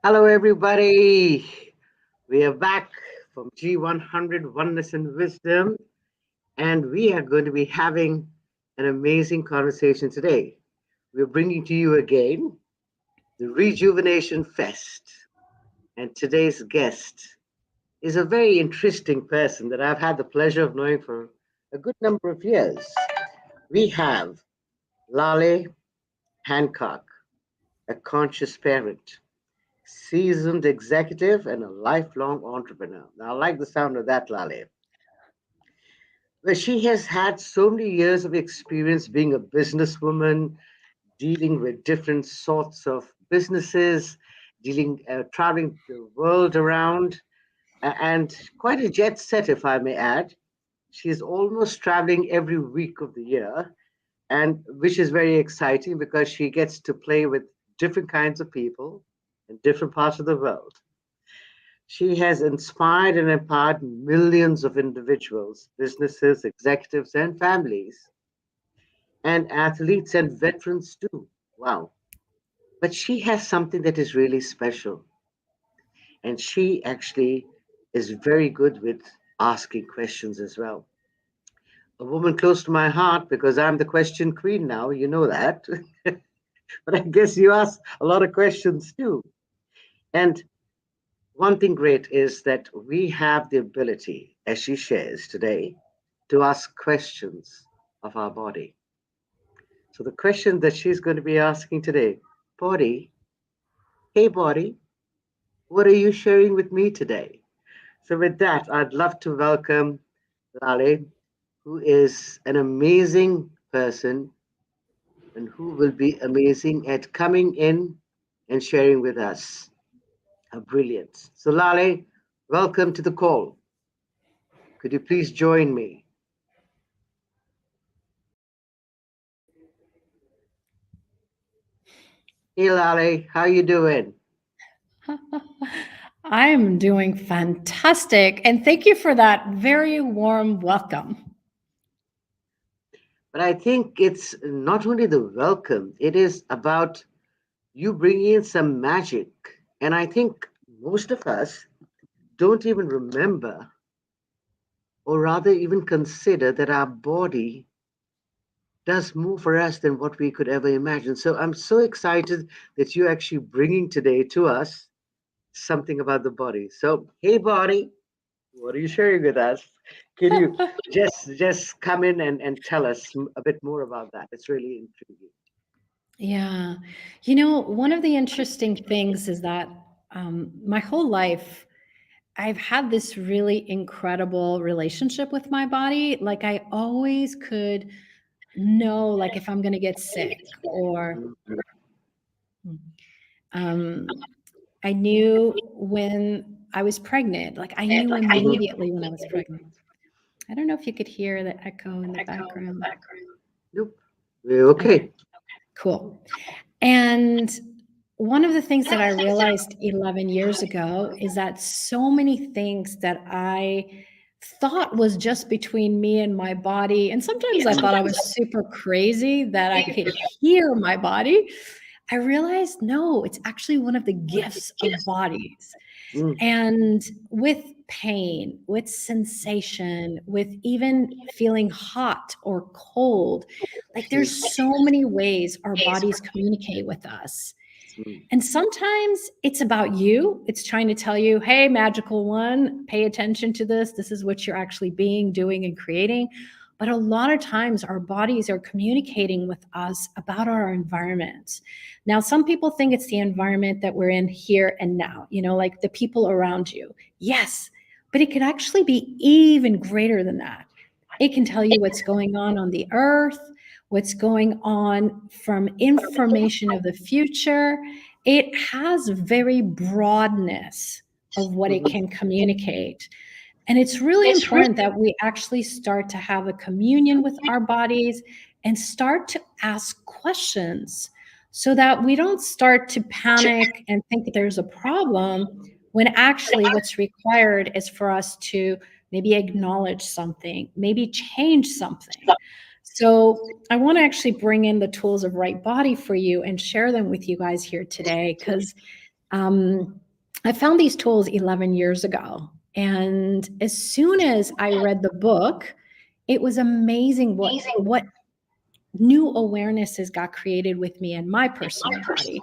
Hello, everybody. We are back from G100 Oneness and Wisdom, and we are going to be having an amazing conversation today. We're bringing to you again the Rejuvenation Fest, and today's guest is a very interesting person that I've had the pleasure of knowing for a good number of years. We have Laleh Hancock, a conscious parent, seasoned executive, and a lifelong entrepreneur. Now, I like the sound of that, Lale. Well, she has had so many years of experience being a businesswoman, dealing with different sorts of businesses, traveling the world around, and quite a jet set, if I may add. She's almost traveling every week of the year, and which is very exciting because she gets to play with different kinds of people in different parts of the world. She has inspired and empowered millions of individuals, businesses, executives, and families, and athletes and veterans too. Wow. But she has something that is really special. And she actually is very good with asking questions as well. A woman close to my heart because I'm the question queen now, you know that. But I guess you ask a lot of questions too. And one thing great is that we have the ability, as she shares today, to ask questions of our body. So, the question that she's going to be asking today, body, hey, body, what are you sharing with me today? So, with that, I'd love to welcome Laleh, who is an amazing person and who will be amazing at coming in and sharing with us her brilliance. So, Laleh, welcome to the call. Could you please join me? Hey, Lale, how you doing? I'm doing fantastic. And thank you for that very warm welcome. But I think it's not only the welcome, it is about you bringing in some magic. And I think most of us don't even remember, or rather even consider, that our body does more for us than what we could ever imagine. So I'm so excited that you're actually bringing today to us something about the body. So, hey, body, what are you sharing with us? Can you just come in and tell us a bit more about that? It's really intriguing. Yeah. One of the interesting things is that my whole life, I've had this really incredible relationship with my body. Like, I always could know, like, if I'm going to get sick or Mhm. um, I knew when I was pregnant. Like, I knew immediately when I was pregnant. I don't know if you could hear the echo in the background. Nope. We're Okay, okay. cool. And one of the things that I realized 11 years ago is that so many things that I thought was just between me and my body, and sometimes I thought I was super crazy that I could hear my body. I realized no, it's actually one of the gifts of bodies. Mm. And with pain, with sensation, with even feeling hot or cold, like Mm. there's so many ways our bodies communicate with us. Mm. And sometimes it's about you. It's trying to tell you, hey, magical one, pay attention to this. This is what you're actually being, doing, and creating. But a lot of times our bodies are communicating with us about our environment. Now, some people think it's the environment that we're in here and now, like the people around you. Yes, but it could actually be even greater than that. It can tell you what's going on the earth, what's going on from information of the future. It has very broadness of what it Mhm. can communicate. And it's really important that we actually start to have a communion with our bodies and start to ask questions so that we don't start to panic and think that there's a problem when actually what's required is for us to maybe acknowledge something, maybe change something. So I want to actually bring in the tools of right body for you and share them with you guys here today because Um, I found these tools 11 years ago. And as soon as I read the book, it was amazing what new awarenesses got created with me and my personal body.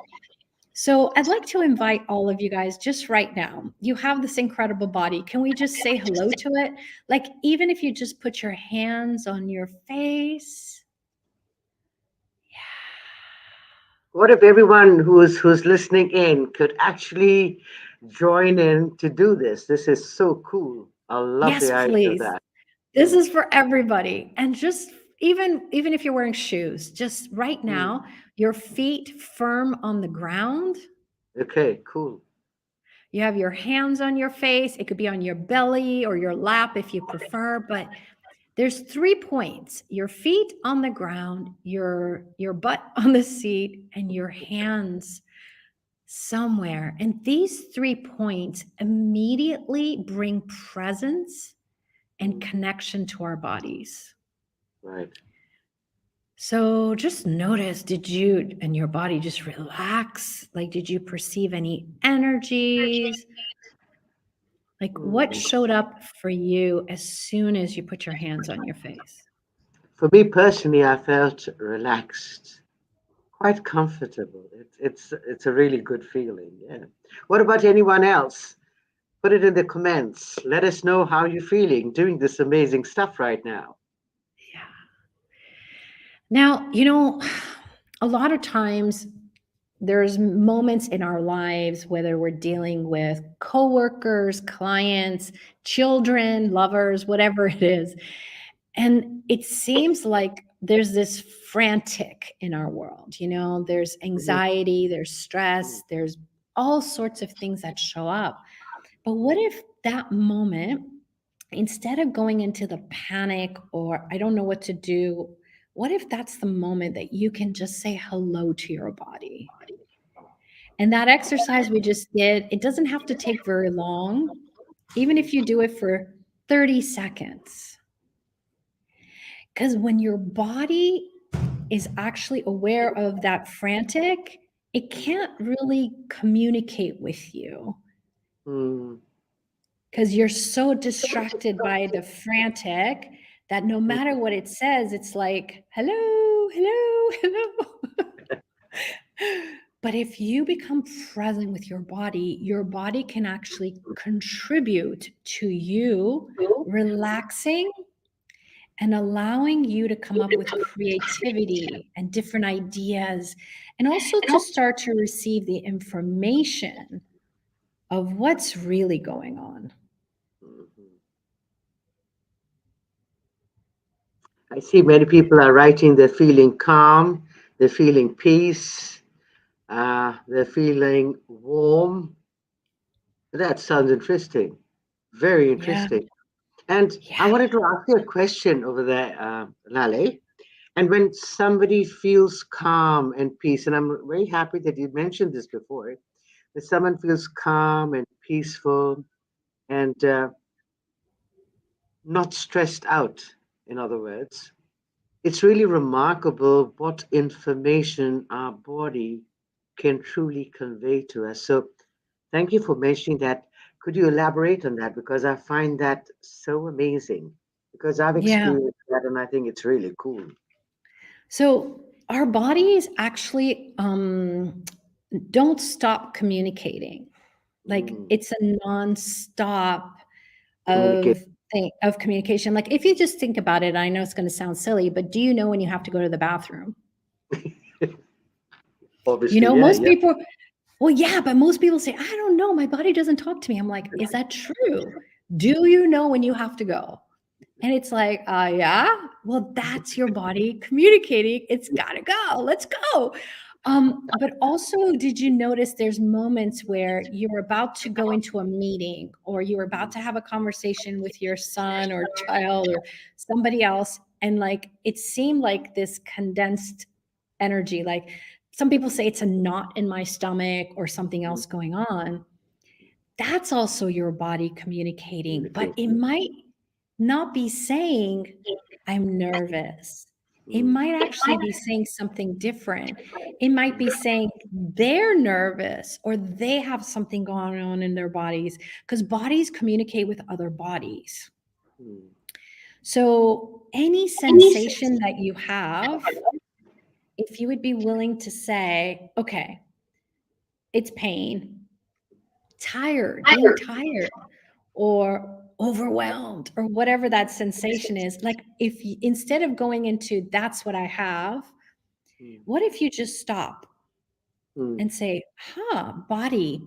So I'd like to invite all of you guys just right now. You have this incredible body. Can we just say hello to it? Like, even if you just put your hands on your face. What if everyone who's listening in could actually join in to do this? This is so cool. I love Yes, the idea of please. that. This Mm, is for everybody. And just even if you're wearing shoes, just right mm. now, your feet firm on the ground. Okay, cool. You have your hands on your face. It could be on your belly or your lap if you prefer, but there's 3 points. Your feet on the ground, your butt on the seat, and your hands somewhere. And these 3 points immediately bring presence and Mm, connection to our bodies. right. So just notice, did you and your body just relax? Like, did you perceive any energies? Like, what Mm. showed up for you as soon as you put your hands on your face? For me personally, I felt relaxed, quite comfortable. It's a really good feeling. Yeah. What about anyone else? Put it in the comments. Let us know how you're feeling doing this amazing stuff right now. Yeah. Now, a lot of times there's moments in our lives, whether we're dealing with coworkers, clients, children, lovers, whatever it is. And it seems like there's this frantic in our world. There's Mhm. anxiety, there's Mm. stress, there's all sorts of things that show up. But what if that moment, instead of going into the panic or I don't know what to do, what if that's the moment that you can just say hello to your body? And that exercise we just did, it doesn't have to take very long, even if you do it for 30 seconds. Because when your body is actually aware of that frantic, it can't really communicate with you Mm. because you're so distracted by the frantic that no matter what it says, it's like, hello, hello, hello. But if you become present with your body can actually contribute to you relaxing and allowing you to come up with creativity and different ideas, and also to start to receive the information of what's really going on. Mhm. I see many people are writing they're feeling calm, they're feeling peace, they're feeling warm. That sounds interesting. Very Yeah, interesting. And I yeah, wanted to ask you a question over there, Laleh. And when somebody feels calm and peace, and I'm very happy that you mentioned this before, that someone feels calm and peaceful and not stressed out, in other words, it's really remarkable what information our body can truly convey to us. So, thank you for mentioning that. Could you elaborate on that? Because I find that so amazing. Because I've yeah. experienced that and I think it's really cool. So our bodies actually don't stop communicating. Like Mm, it's a nonstop communicate. of of communication. Like if you just think about it, I know it's going to sound silly, but do you know when you have to go to the bathroom? Obviously, yeah, Most yeah. people, well, yeah, but most people say, I don't know, my body doesn't talk to me. I'm like, is that true? Do you know when you have to go? And it's like, yeah, well, that's your body communicating. It's got to go. Let's go. But also, did you notice there's moments where you're about to go into a meeting or you're about to have a conversation with your son or child or somebody else? And like it seemed like this condensed energy. Like some people say it's a knot in my stomach or something Mm, else going on. That's also your body communicating, but it communication. might not be saying, I'm nervous. It might actually be saying something different. It might be saying they're nervous or they have something going on in their bodies, because bodies communicate with other bodies. mm, So, any sensation that you have, if you would be willing to say, okay, it's pain, tired, being tired, or overwhelmed, or whatever that sensation is, like if you, instead of going into that's what I have, mm, what if you just stop mm, and say, huh, body,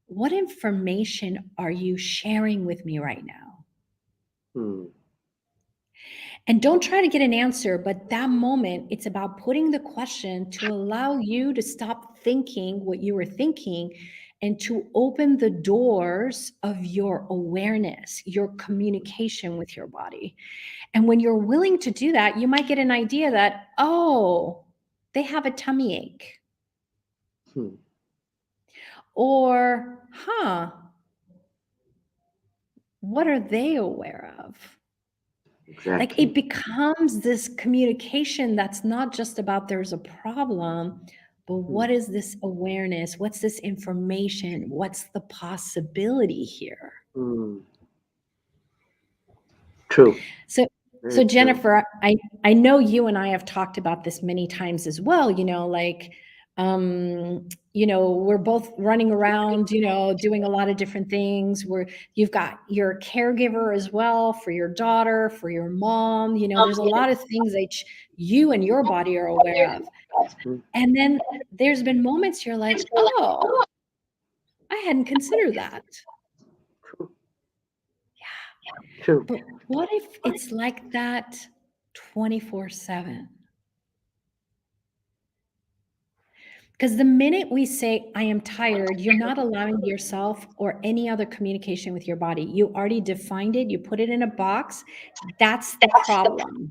what information are you sharing with me right now? mm, And don't try to get an answer, but that moment, it's about putting the question to allow you to stop thinking what you were thinking and to open the doors of your awareness, your communication with your body. And when you're willing to do that, you might get an idea that, oh, they have a tummy ache. mm. Or, huh, what are they aware of? Like Exactly. it becomes this communication that's not just about there's a problem, but Mm, what is this awareness? What's this information? What's the possibility here? mm. True. So, Very so true. Jennifer, I know you and I have talked about this many times as well. Like, we're both running around, doing a lot of different things. Where you've got your caregiver as well for your daughter, for your mom. There's a lot of things that you and your body are aware of. Mm, And then there's been moments you're like, oh, I hadn't considered that. true. True. But what if it's like that 24/7? Because the minute we say, I am tired, you're not allowing yourself or any other communication with your body. You already defined it, you put it in a box. That's the problem.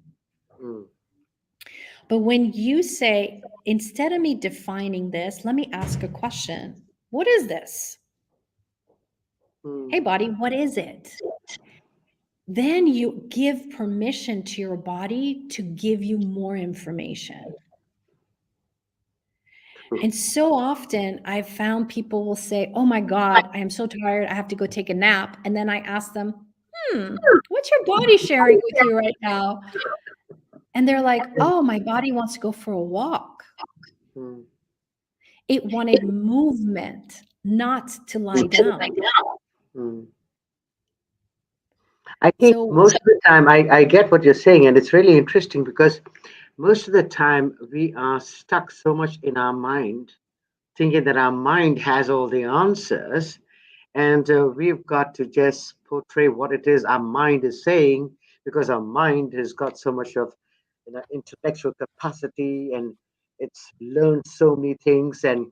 Mm, But when you say, instead of me defining this, let me ask a question. What is this? mm, Hey, body, what is it? Then you give permission to your body to give you more information. true. And so often I've found people will say, oh my God, I am so tired. I have to go take a nap. And then I ask them, what's your body sharing with you right now? And they're like, oh, my body wants to go for a walk. Mm, It wanted movement, not to lie mm, down. mm. I think So, most of the time I get what you're saying, and it's really interesting because most of the time we are stuck so much in our mind, thinking that our mind has all the answers, and we've got to just portray what it is our mind is saying, because our mind has got so much of intellectual capacity, and it's learned so many things, and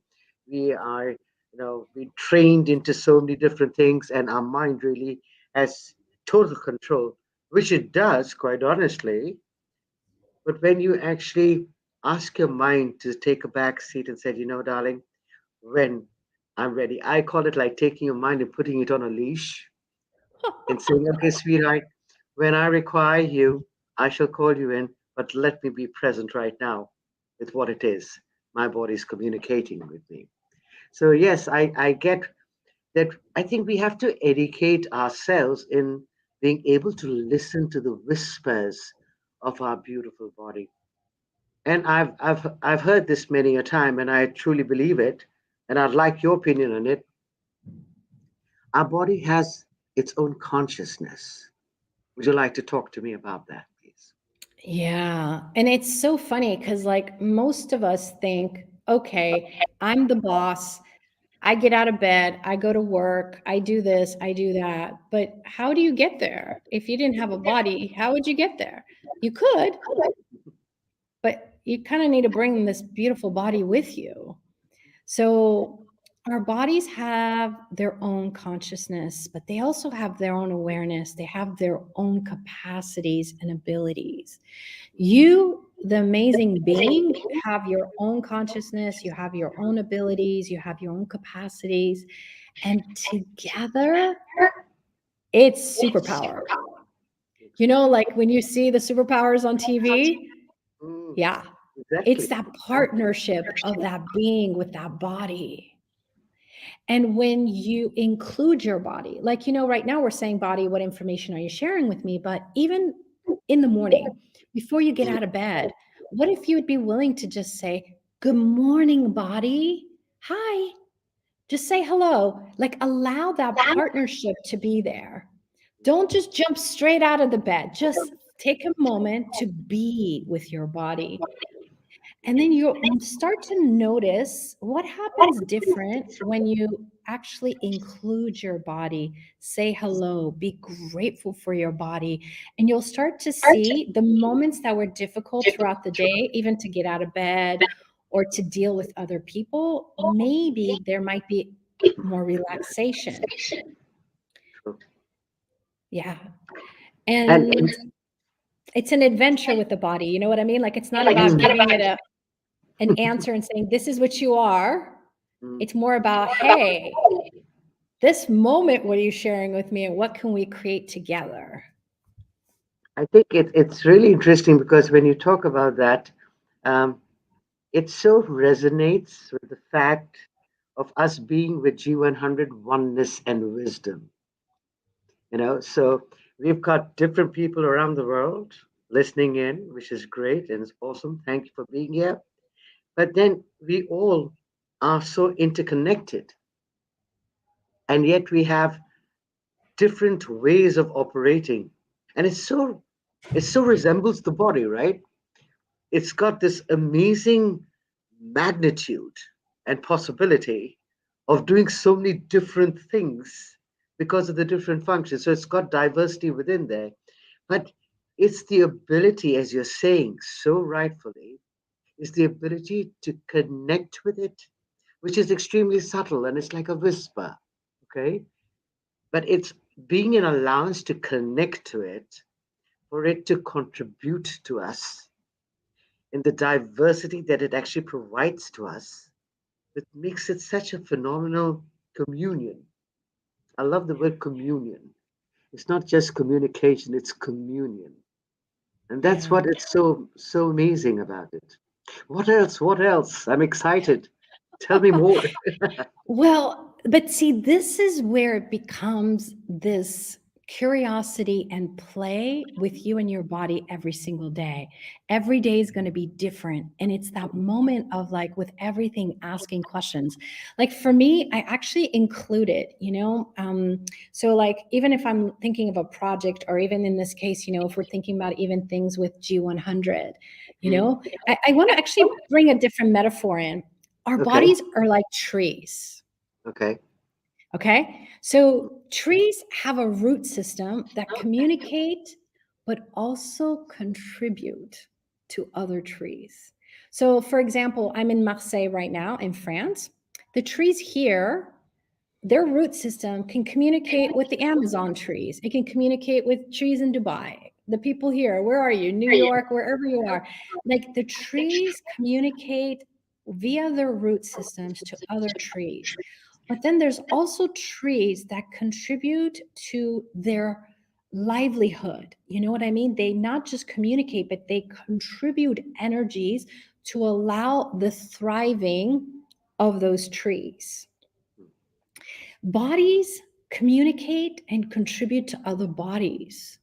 we are being trained into so many different things, and our mind really has total control, which it does, quite honestly. But when you actually ask your mind to take a back seat and say, darling, when I'm ready. I call it like taking your mind and putting it on a leash and saying, okay, sweetheart, when I require you, I shall call you in, but let me be present right now with what it is. My body's communicating with me. So, yes, I get that. I think we have to educate ourselves in being able to listen to the whispers of our beautiful body. And I've heard this many a time, and I truly believe it. And I'd like your opinion on it. Our body has its own consciousness. Would you like to talk to me about that, please? yeah. And it's so funny because, like, most of us think, okay, I'm the boss. I get out of bed, I go to work, I do this, I do that. But how do you get there? If you didn't have a body, how would you get there? You could, but you kind of need to bring this beautiful body with you. So our bodies have their own consciousness, but they also have their own awareness. They have their own capacities and abilities. You, the amazing being, have your own consciousness, you have your own abilities, you have your own capacities, and together it's superpower. Like when you see the superpowers on TV, Yeah. It's Exactly. that partnership of that being with that body. And when you include your body, like, right now we're saying body, what information are you sharing with me? But even in the morning, before you get out of bed, what if you would be willing to just say, good morning, body? Hi. Just say hello. Like, allow that partnership to be there. Don't just jump straight out of the bed. Just take a moment to be with your body. And then you start to notice what happens different when you actually include your body, say hello, be grateful for your body. And you'll start to see the moments that were difficult throughout the day, even to get out of bed or to deal with other people. Maybe there might be more relaxation. True. Yeah. And And it's an adventure with the body. You know what I mean? Like, it's not about mm, giving it an answer and saying, this is what you are. mm, It's more about, hey, this moment, what are you sharing with me, and what can we create together? I think it's really interesting because when you talk about that, um, it so resonates with the fact of us being with G100 oneness and wisdom. So we've got different people around the world listening in, which is great and it's awesome. Thank you for being here. But then we all are so interconnected, and yet we have different ways of operating, and it so resembles the body, right? It's got this amazing magnitude and possibility of doing so many different things because of the different functions. So it's got diversity within there. But it's the ability, as you're saying so rightfully, is the ability to connect with it, which is extremely subtle and it's like a whisper. Okay. But it's being an allowance to connect to it, for it to contribute to us in the diversity that it actually provides to us, that makes it such a phenomenal communion. I love the word communion. It's not just communication, it's communion. And that's Yeah. what is so amazing about it. What else? What else? I'm excited. Tell me more. Well, but see, this is where it becomes this curiosity and play with you and your body every single day. Every day is going to be different. And it's that moment of, like, with everything, asking questions. Like, for me, I actually include it, so, like, even if I'm thinking of a project, or even in this case, if we're thinking about even things with G100, Mm, I want to actually bring a different metaphor in. Our okay. bodies are like trees. Okay. Okay. So trees have a root system that communicate, but also contribute to other trees. So, for example, I'm in Marseille right now in France. The trees here, their root system can communicate with the Amazon trees. It can communicate with trees in Dubai. The people here, where are you? New York, wherever you are. Like, the trees communicate via their root systems to other trees. But then there's also trees that contribute to their livelihood. You know what I mean? They not just communicate, but they contribute energies to allow the thriving of those trees. Bodies communicate and contribute to other bodies,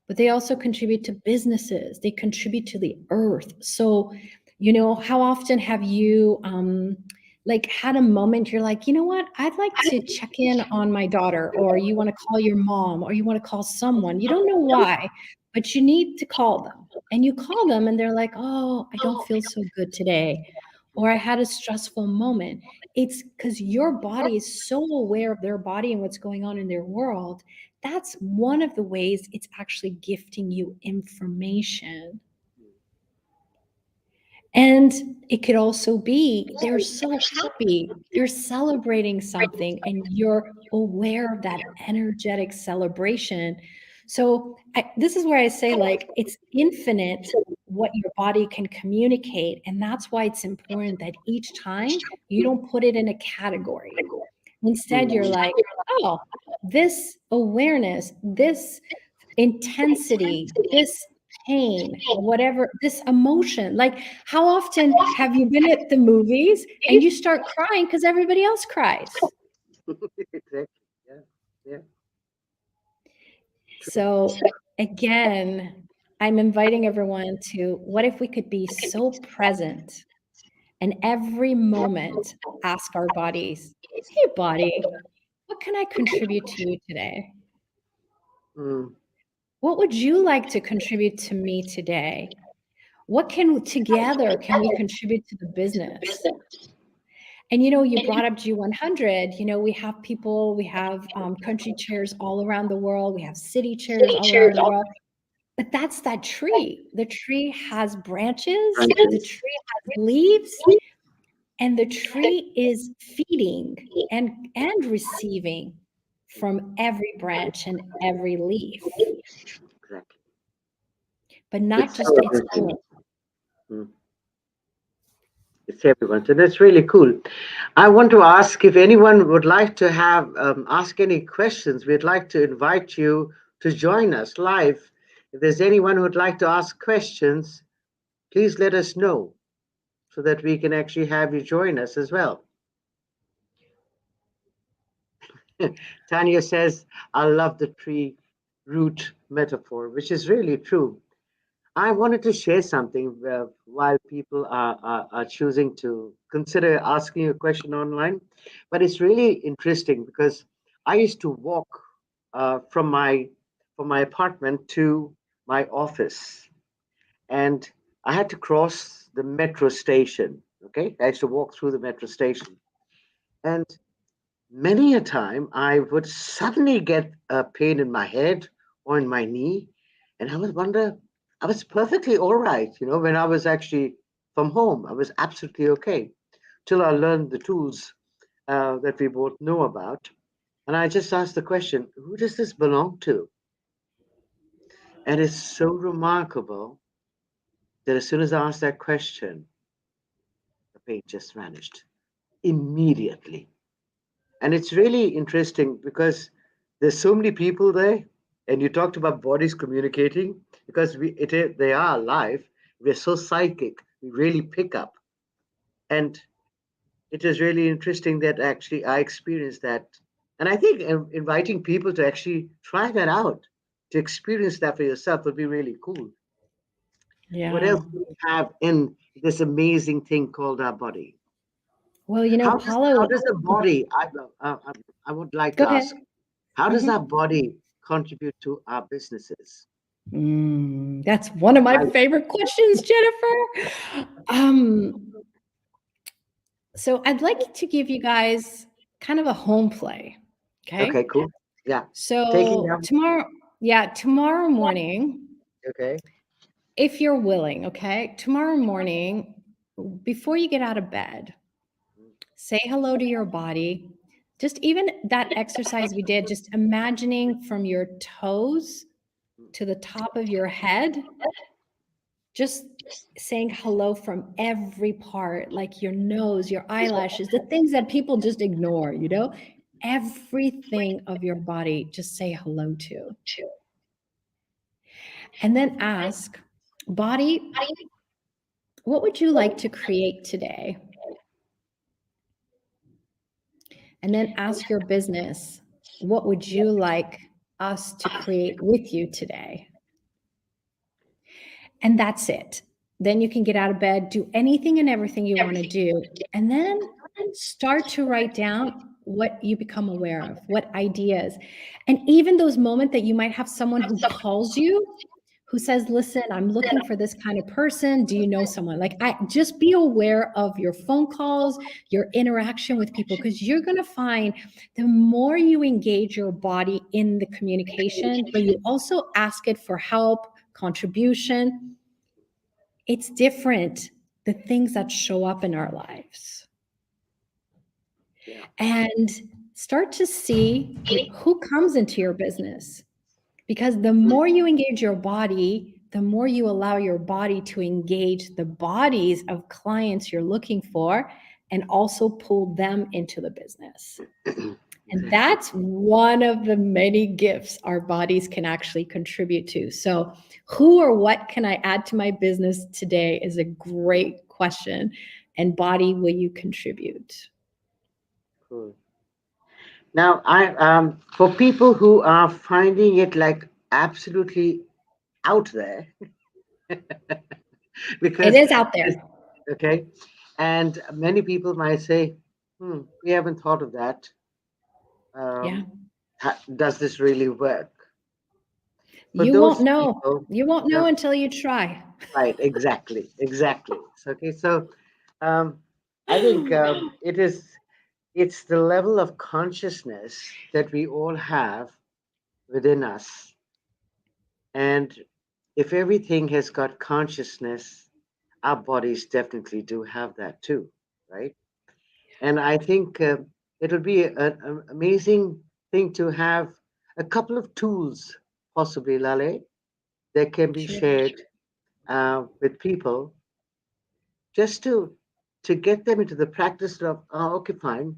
but they also contribute to businesses. They contribute to the earth. So, how often have you like, had a moment you're like, you know what, I'd like to check in on my daughter, or you want to call your mom, or you want to call someone, you don't know why, but you need to call them, and you call them and they're like, oh, I don't feel so good today, or I had a stressful moment. It's because your body is so aware of their body and what's going on in their world. That's one of the ways it's actually gifting you information. And it could also be they're so happy, you're celebrating something, and you're aware of that energetic celebration. So, this is where I say, like, it's infinite what your body can communicate. And that's why it's important that each time you don't put it in a category. Instead, you're Mm, like, oh, this awareness, this intensity, this pain, whatever, this emotion. Like, how often have you been at the movies and you start crying because everybody else cries? Exactly. Yeah. Yeah. True. So, again, I'm inviting everyone to what if we could be so present and every moment ask our bodies, hey, body, what can I contribute to you today? Mm, What would you like to contribute to me today? What can together can we contribute to the business? And you brought up G100. We have people, we have country chairs all around the world, we have city chairs all around the world. But that's that tree. The tree has branches, the tree has leaves, and the tree is feeding and receiving from every branch and every leaf, exactly. but not It's just its everyone. own. Mm, it's everyone. So that's really cool. I want to ask if anyone would like to have ask any questions. We'd like to invite you to join us live. If there's anyone who'd like to ask questions, please let us know so that we can actually have you join us as well. Tanya says, I love the tree root metaphor, which is really true. I wanted to share something while people are choosing to consider asking a question online. But it's really interesting because I used to walk from my apartment to my office, and I had to cross the metro station. Okay, I used to walk through the metro station, and many a time I would suddenly get a pain in my head or in my knee, and I would wonder, I was perfectly all right, when I was actually from home. I was absolutely okay till I learned the tools that we both know about. And I just asked the question, who does this belong to? And it's so remarkable that as soon as I asked that question, the pain just vanished immediately. And it's really interesting because there's so many people there, and you talked about bodies communicating because they are alive. We're so psychic, we really pick up. And it is really interesting that actually I experienced that. And I think inviting people to actually try that out, to experience that for yourself would be really cool. What Yeah. else do we have in this amazing thing called our body? Well, How Paulo, does the body? I would like go to ahead. ask. How does our Mhm. body contribute to our businesses? That's one of my Right. favorite questions, Jennifer. So I'd like to give you guys kind of a home play. Okay, Okay. cool. Yeah. Taking So down. tomorrow morning, Okay. if you're willing, okay, tomorrow morning, before you get out of bed, say hello to your body. Just even that exercise we did, just imagining from your toes to the top of your head, just saying hello from every part, like your nose, your eyelashes, the things that people just ignore, everything of your body, just say hello to. And then ask, body, what would you like to create today? And then ask your business, what would you like us to create with you today? And that's it. Then you can get out of bed, do anything and everything you want to do, and then start to write down what you become aware of, what ideas. And even those moments that you might have someone who calls you who says, listen, I'm looking for this kind of person. Do you know someone? Like, I just be aware of your phone calls, your interaction with people, because you're going to find the more you engage your body in the communication, but you also ask it for help, contribution, it's different, the things that show up in our lives. Yeah. And start to see who comes into your business. Because the more you engage your body, the more you allow your body to engage the bodies of clients you're looking for and also pull them into the business. And exactly. that's one of the many gifts our bodies can actually contribute to. So, who or what can I add to my business today is a great question. And, body, will you contribute? Cool. Now, I for people who are finding it like absolutely out there, It because is out this, there. okay, and many people might say, we haven't thought of that. Yeah. Um, does this really work? For You won't those know. people, You won't know yeah, until you try. right, exactly, exactly. So, okay, so um, I think it's the level of consciousness that we all have within us, and if everything has got consciousness, our bodies definitely do have that too, right? And I think it'll be an amazing thing to have a couple of tools, possibly, Lale, that can be Sure. shared with people just to get them into the practice of, oh, okay, fine,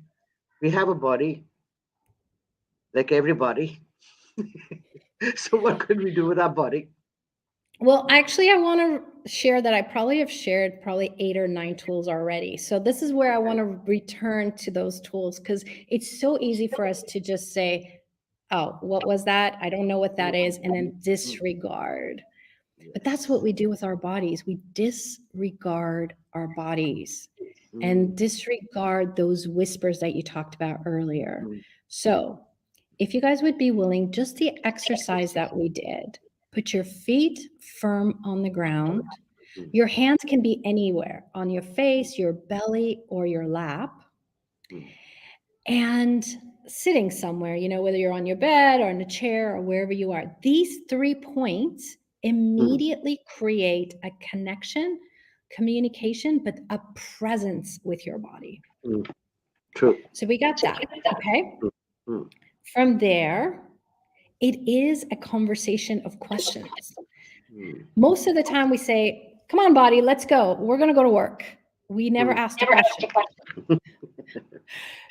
we have a body like everybody. So what could we do with our body? Well, actually, I want to share that I probably have shared probably 8 or 9 tools already. So this is where I want Okay. to return to those tools because it's so easy for us to just say, oh, what was that? I don't know what that is, and then Mm, disregard. But that's what yes. we do with our bodies. We disregard our bodies Mm, and disregard those whispers that you talked about earlier. mm, mm, So, if you guys would be willing, just the exercise that we did, put your feet firm on the ground. mm, Your hands can be anywhere on your face, your belly, or your lap, mm, and sitting somewhere, whether you're on your bed or in a chair or wherever you are. These 3 points mm, immediately create a connection, communication, but a presence with your body. mm. True. So we got that. Okay. Mm, mm, From there, it is a conversation of questions. mm, Most of the time, we say, come on, body, let's go. We're going to go to work. We never mm, asked a question.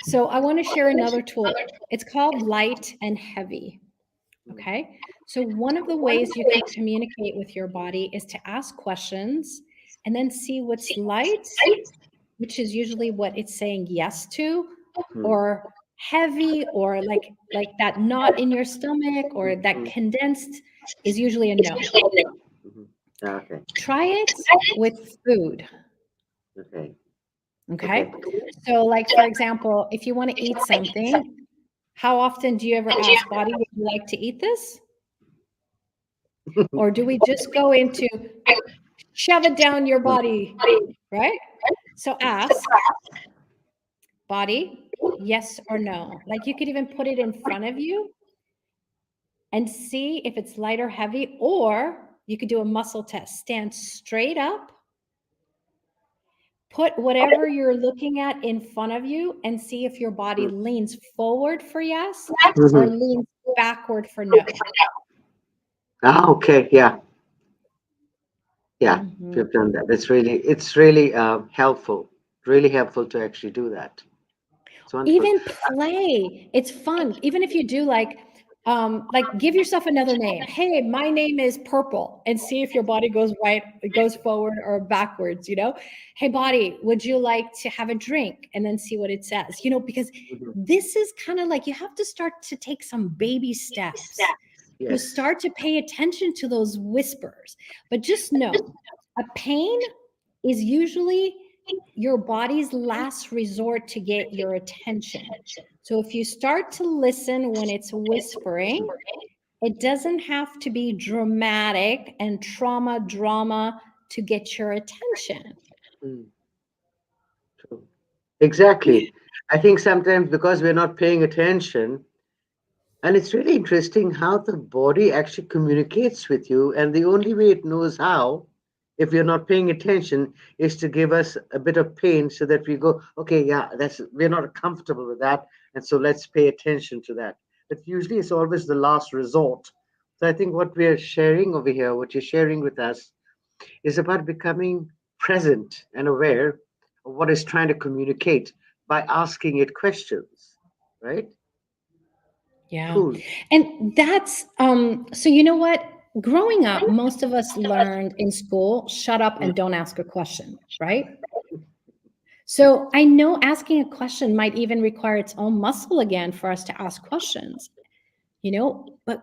So I want to share another tool. It's called light and heavy. mm, Okay. So one of the ways you can communicate with your body is to ask questions and then see what's light, which is usually what it's saying yes to, mm, or heavy, or like that knot in your stomach, or mm, that mm. condensed is usually a no. Mhm. Ah, okay. Try it with food. Okay. Okay. Okay. So, like, for example, if you want to eat something, how often do you ever ask, body, would you like to eat this? Or do we just go into shove it down your Mm, body, right? So ask, body, yes or no. Like, you could even put it in front of you and see if it's light or heavy, or you could do a muscle test. Stand straight up, put whatever you're looking at in front of you, and see if your body mm. leans forward for yes or Mhm. leans backward for no. Ah, okay. Yeah. Yeah. Mhm. We've done that. It's really helpful. Really helpful to actually do that. It's wonderful. Even play. It's fun. Even if you do like give yourself another name. Hey, my name is purple, and see if your body goes right, it goes forward or backwards. Hey, body, would you like to have a drink? And then see what it says. Because Mhm. this is kind of like you have to start to take some baby steps. You Yes. start to pay attention to those whispers. But just know, a pain is usually your body's last resort to get your attention. So if you start to listen when it's whispering, it doesn't have to be dramatic and drama to get your attention. Mm, true. Exactly. I think sometimes because we're not paying attention, and it's really interesting how the body actually communicates with you, and the only way it knows how, if you're not paying attention, is to give us a bit of pain so that we go, okay, yeah, we're not comfortable with that, and so let's pay attention to that. But usually it's always the last resort. So I think what we're sharing over here, what you're sharing with us, is about becoming present and aware of what it's trying to communicate by asking it questions, right? Yeah. Cool. And that's so you know what? Growing up, most of us learned in school, shut up Mm, and don't ask a question, right? So I know asking a question might even require its own muscle again for us to ask questions, but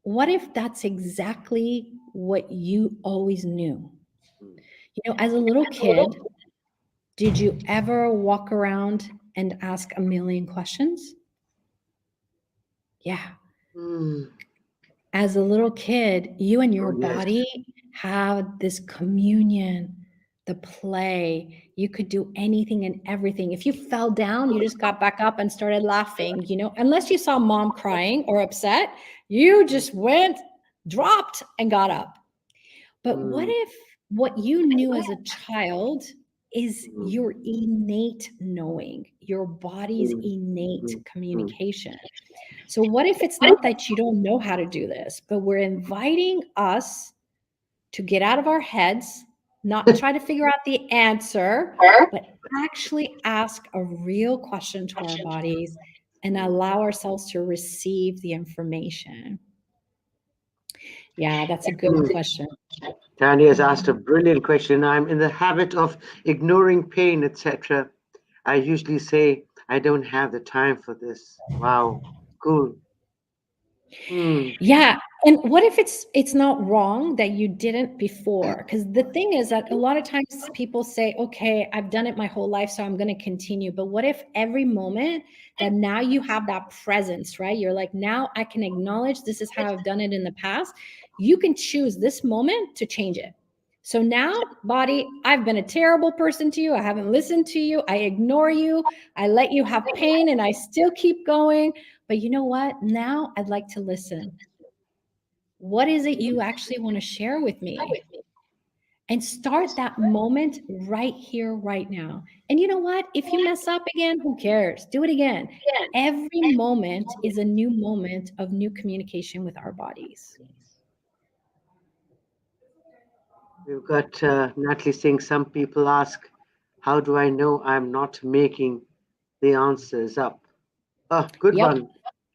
what if that's exactly what you always knew? mm, As a little kid, did you ever walk around and ask a million questions? Yeah. mm. As a little kid, you and Oh, your yes. body had this communion, the play. You could do anything and everything. If you fell down, you just got back up and started laughing, unless you saw mom crying or upset, you Mm, just went, dropped, and got up. But what mm, if what you knew as a child is mm, your innate knowing, your body's mm, innate mm, mm. communication? So, what if it's not that you don't know how to do this, but we're inviting us to get out of our heads, not try to figure out the answer, but actually ask a real question to our bodies and Mm. allow ourselves to receive the information? Yeah, that's a good Mm. question. Tanya has asked a Mhm. brilliant question. I'm in the habit of ignoring pain, etc. I usually say, I don't have the time for this. Wow. Cool. Mm, Yeah, and what if it's not wrong that you didn't before? Because the thing is that a lot of times people say, "Okay, I've done it my whole life, so I'm going to continue." But what if every moment that now you have that presence, right? You're like, "Now I can acknowledge this is how I've done it in the past." You can choose this moment to change it. So now, body, I've been a terrible person to you. I haven't listened to you. I ignore you. I let you have pain and I still keep going. But you know what? Now I'd like to listen. What is it you actually want to share with me? And start that moment right here, right now. And you know what? If you mess up again, who cares? Do it again. Every moment is a new moment of new communication with our bodies. we've got Natalie saying some people ask, how do I know I'm not making the answers up? Oh, good Yep. one.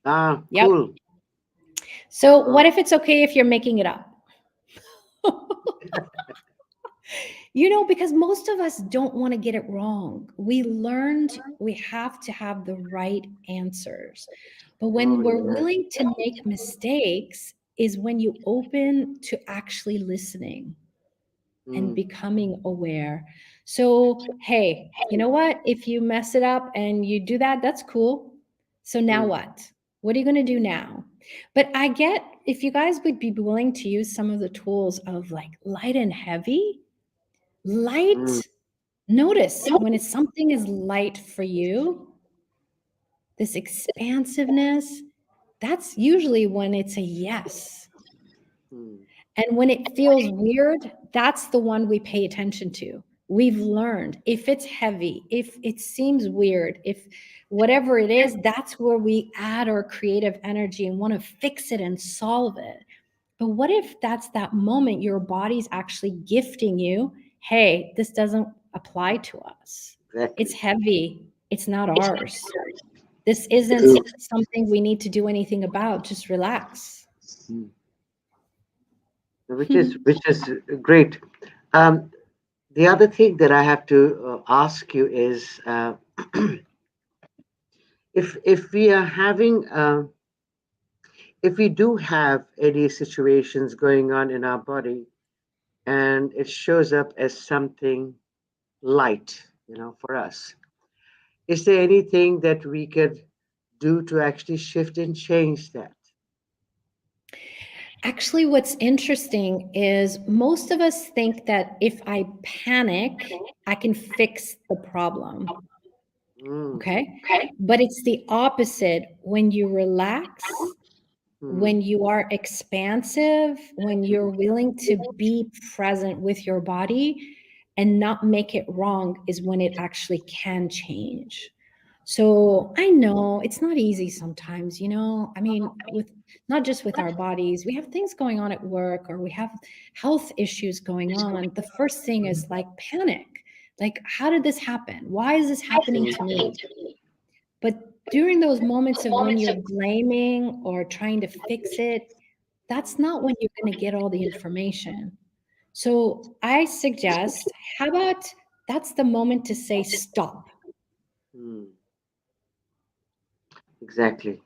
Ah, Yep. cool. So, Oh, what if it's okay if you're making it up? Because most of us don't want to get it wrong. We learned we have to have the right answers. But oh when we're yeah. willing to make mistakes, is when you open to actually listening and Mm, becoming aware. So, hey, you know what? If you mess it up and you do that, that's cool. So, now mm, what? What are you going to do now? But I get if you guys would be willing to use some of the tools of like light and heavy. mm, Light, notice when it's something is light for you, this expansiveness, that's usually when it's a yes. mm, And when it feels weird, that's the one we pay attention to. We've learned if it's heavy, if it seems weird, if whatever it is, that's where we add our creative energy and want to fix it and solve it. But what if that's that moment your body's actually gifting you? Hey, this doesn't apply to us. It's exactly. heavy. It's not ours. This isn't something we need to do anything about. Just relax. Mm. Which is great. Um, the other thing that I have to ask you is if we are having if we do have any situations going on in our body and it shows up as something light, for us, is there anything that we could do to actually shift and change that? Actually, what's interesting is most of us think that if I panic, I can fix the problem. Mm, Okay. But it's the opposite. When you relax, mm, when you are expansive, when you're willing to be present with your body and not make it wrong, is when it actually can change. So I know it's not easy sometimes, I mean, with not just with our bodies, we have things going on at work or we have health issues going on. The first thing is like panic. Like, how did this happen? Why is this happening mm, to me? But During those moments of when you're blaming or trying to fix it, that's not when you're going to get all the information. So I suggest, how about that's the moment to say stop. Mm, exactly.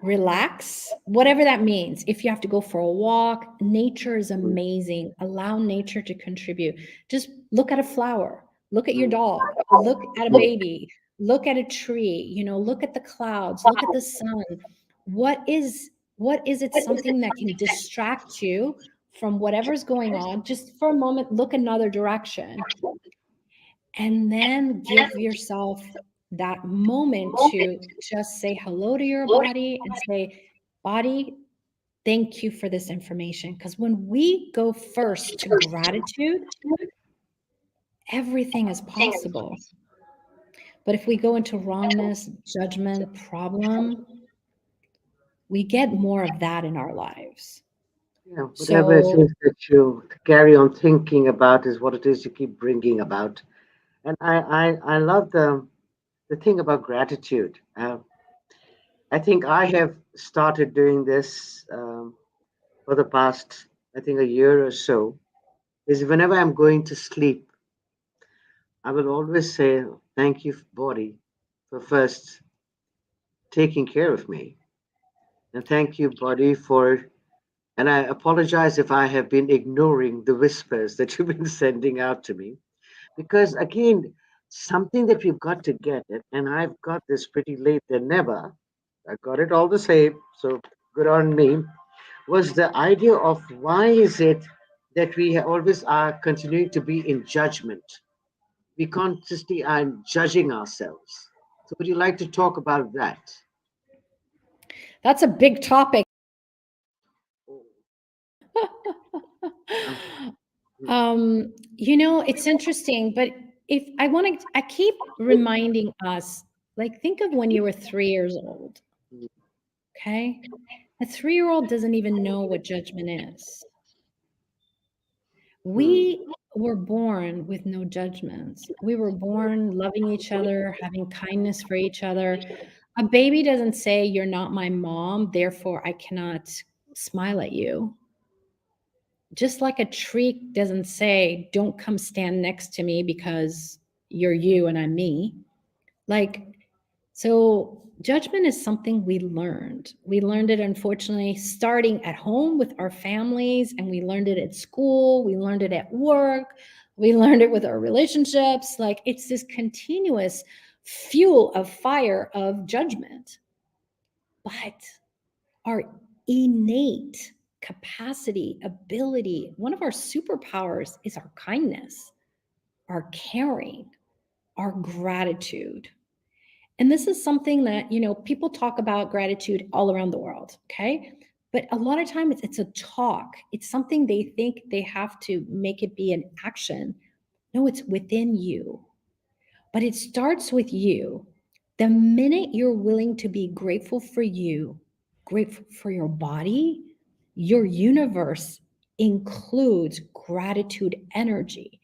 Relax, whatever that means. If you have to go for a walk, nature is Mm, amazing. Allow nature to contribute. Just look at a flower, look at your mm, dog, look at a baby, look at a tree, look at the clouds, look at the sun. What is it, something that can distract you from whatever's going on? Just for a moment, look another direction, and then give yourself that moment to just say hello to your body and say, body, thank you for this information. Because when we go first to gratitude, everything is possible. But if we go into wrongness, judgment, problem, we get more of that in our lives. Yeah, whatever it So is that you carry on thinking about is what it is you keep bringing about. And I love the thing about gratitude. I think I have started doing this for the past, I think, a year or so. Is whenever I'm going to sleep, I will always say, "Thank you, body, for first taking care of me, and thank you, body, for." And I apologize if I have been ignoring the whispers that you've been sending out to me, because again, something that we've got to get it, and I've got this pretty late than never. I got it all the same, so good on me. Was the idea of why is it that we always are continuing to be in judgment? We consciously are judging ourselves. So, would you like to talk about that? that's a big topic. Oh, um, mm, It's interesting, but if I keep reminding us, like, think of when you were 3 years old, mm, okay? A 3-year-old doesn't even know what judgment is. mm, We were born with no judgments. We were born loving each other, having kindness for each other. A baby doesn't say, "You're not my mom, therefore I cannot smile at you." Just like a tree doesn't say, "Don't come stand next to me because you're you and I'm me." Like, so judgment is something we learned. We learned it, unfortunately, starting at home with our families, and we learned it at school, we learned it at work, we learned it with our relationships. Like, it's this continuous fuel of fire of judgment. But our innate capacity, ability, one of our superpowers is our kindness, our caring, our gratitude. And this is something that, people talk about gratitude all around the world, okay? But a lot of times it's a talk. It's something they think they have to make it be an action. No, it's within you. But it starts with you. The minute you're willing to be grateful for you, grateful for your body, your universe includes gratitude energy.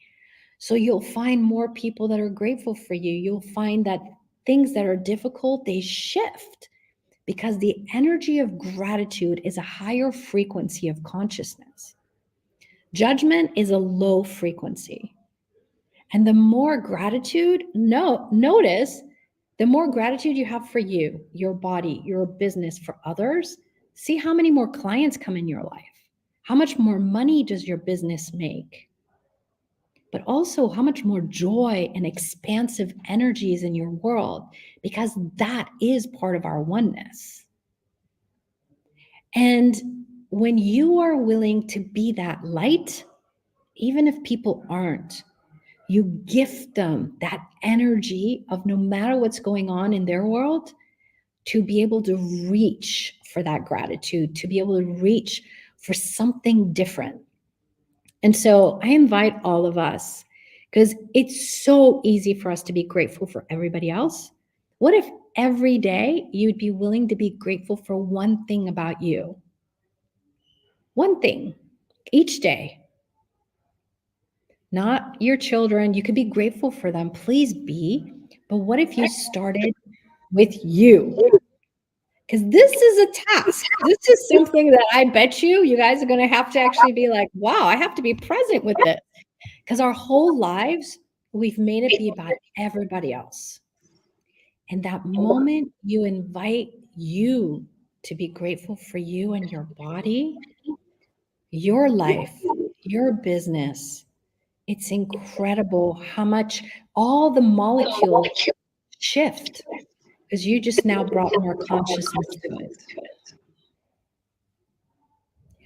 So you'll find more people that are grateful for you. You'll find that things that are difficult, they shift because the energy of gratitude is a higher frequency of consciousness. Judgment is a low frequency. And the more gratitude, no, notice the more gratitude you have for you, your body, your business, for others, see how many more clients come in your life. How much more money does your business make? But also how much more joy and expansive energy is in your world, because that is part of our oneness. And when you are willing to be that light, even if people aren't, you gift them that energy of no matter what's going on in their world, to be able to reach for that gratitude, to be able to reach for something different. And so I invite all of us, because it's so easy for us to be grateful for everybody else. What if every day you'd be willing to be grateful for one thing about you? One thing each day. Not your children. You could be grateful for them. Please be. But what if you started with you. Because this is a task. This is something that I bet you guys are going to have to actually be like, wow, I have to be present with this. Because our whole lives, we've made it be about everybody else. And that moment you invite you to be grateful for you and your body, your life, your business, it's incredible how much all the molecules shift because you just now brought more consciousness to it.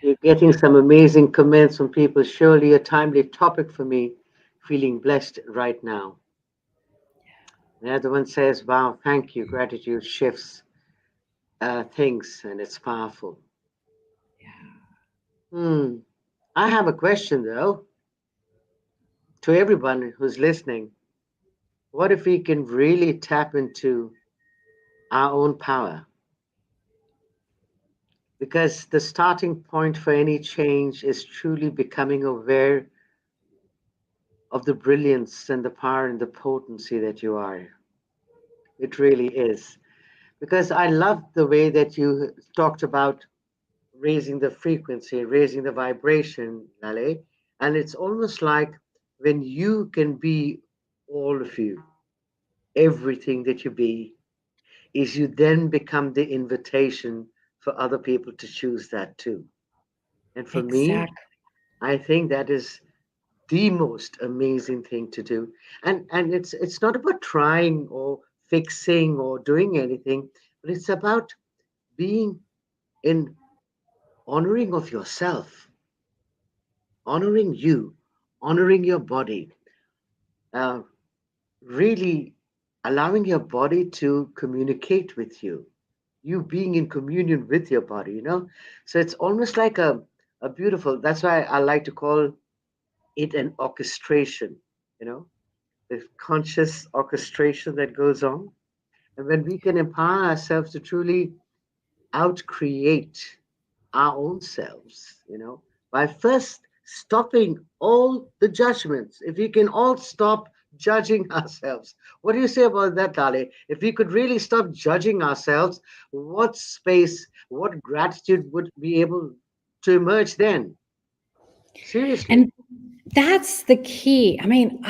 You're getting some amazing comments from people. Surely a timely topic for me. Feeling blessed right now. The other one says, wow, thank you. Gratitude shifts things and it's powerful. Hmm. I have a question though to everyone who's listening. What if we can really tap into our own power? Because the starting point for any change is truly becoming aware of the brilliance and the power and the potency that you are. It really is. Because I love the way that you talked about raising the frequency, raising the vibration, Laleh. And it's almost like when you can be all of you, everything that you be, is you then become the invitation for other people to choose that too. And for me, Exactly. I think that is the most amazing thing to do. And it's not about trying or fixing or doing anything, but it's about being in honoring of yourself, honoring you, honoring your body, uh, really allowing your body to communicate with you, you being in communion with your body, you know? So it's almost like a beautiful, that's why I like to call it an orchestration, you know, the conscious orchestration that goes on. And when we can empower ourselves to truly outcreate our own selves, you know, by first stopping all the judgments. If we can all stop judging ourselves. What do you say about that, Laleh? If we could really stop judging ourselves, what space, what gratitude would be able to emerge then? Seriously. And that's the key. I mean,